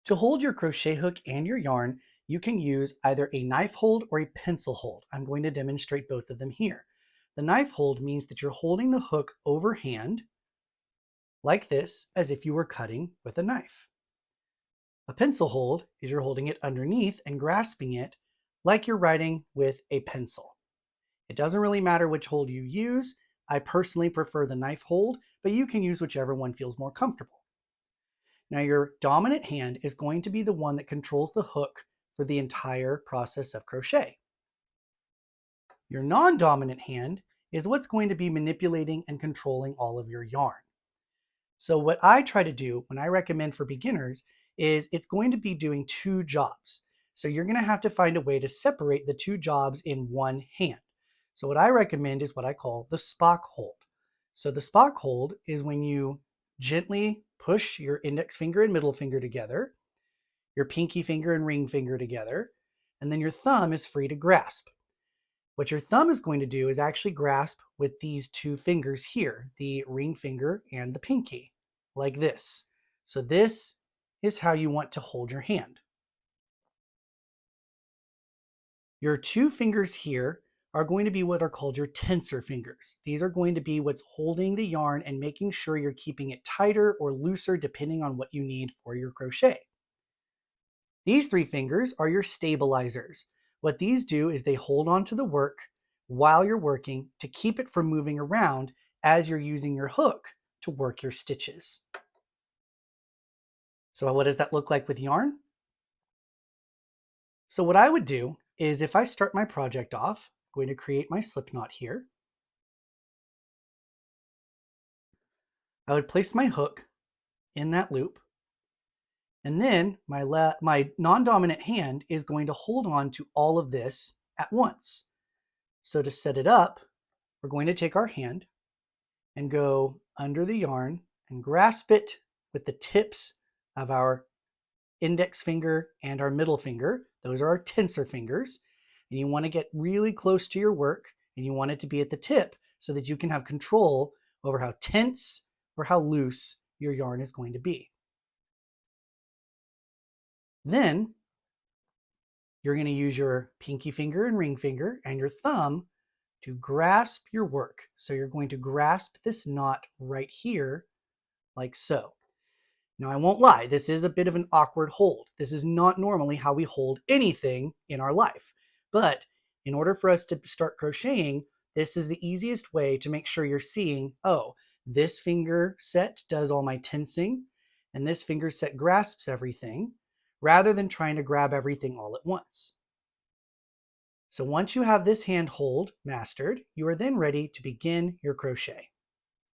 To hold your crochet hook and your yarn, you can use either a knife hold or a pencil hold. I'm going to demonstrate both of them here. The knife hold means that you're holding the hook overhand like this, as if you were cutting with a knife. A pencil hold is you're holding it underneath and grasping it like you're writing with a pencil. It doesn't really matter which hold you use. I personally prefer the knife hold, but you can use whichever one feels more comfortable. Now your dominant hand is going to be the one that controls the hook for the entire process of crochet. Your non-dominant hand is what's going to be manipulating and controlling all of your yarn. So what I try to do when I recommend for beginners is it's going to be doing two jobs. So you're going to have to find a way to separate the two jobs in one hand. So what I recommend is what I call the Spock Hold. So the Spock Hold is when you gently push your index finger and middle finger together, your pinky finger and ring finger together, and then your thumb is free to grasp. What your thumb is going to do is actually grasp with these two fingers here, the ring finger and the pinky, like this. So this is how you want to hold your hand. Your two fingers here are going to be what are called your tensor fingers. These are going to be what's holding the yarn and making sure you're keeping it tighter or looser depending on what you need for your crochet. These three fingers are your stabilizers. What these do is they hold on to the work while you're working to keep it from moving around as you're using your hook to work your stitches. So what does that look like with yarn? So what I would do is if I start my project off, I'm going to create my slip knot here. I would place my hook in that loop, and then my non-dominant hand is going to hold on to all of this at once. So to set it up, we're going to take our hand and go under the yarn and grasp it with the tips of our index finger and our middle finger. Those are our tensor fingers. And you want to get really close to your work and you want it to be at the tip so that you can have control over how tense or how loose your yarn is going to be. Then you're going to use your pinky finger and ring finger and your thumb to grasp your work. So you're going to grasp this knot right here, like so. Now I won't lie, this is a bit of an awkward hold. This is not normally how we hold anything in our life. But in order for us to start crocheting, this is the easiest way to make sure you're seeing, oh, this finger set does all my tensing, and this finger set grasps everything, rather than trying to grab everything all at once. So once you have this hand hold mastered, you are then ready to begin your crochet.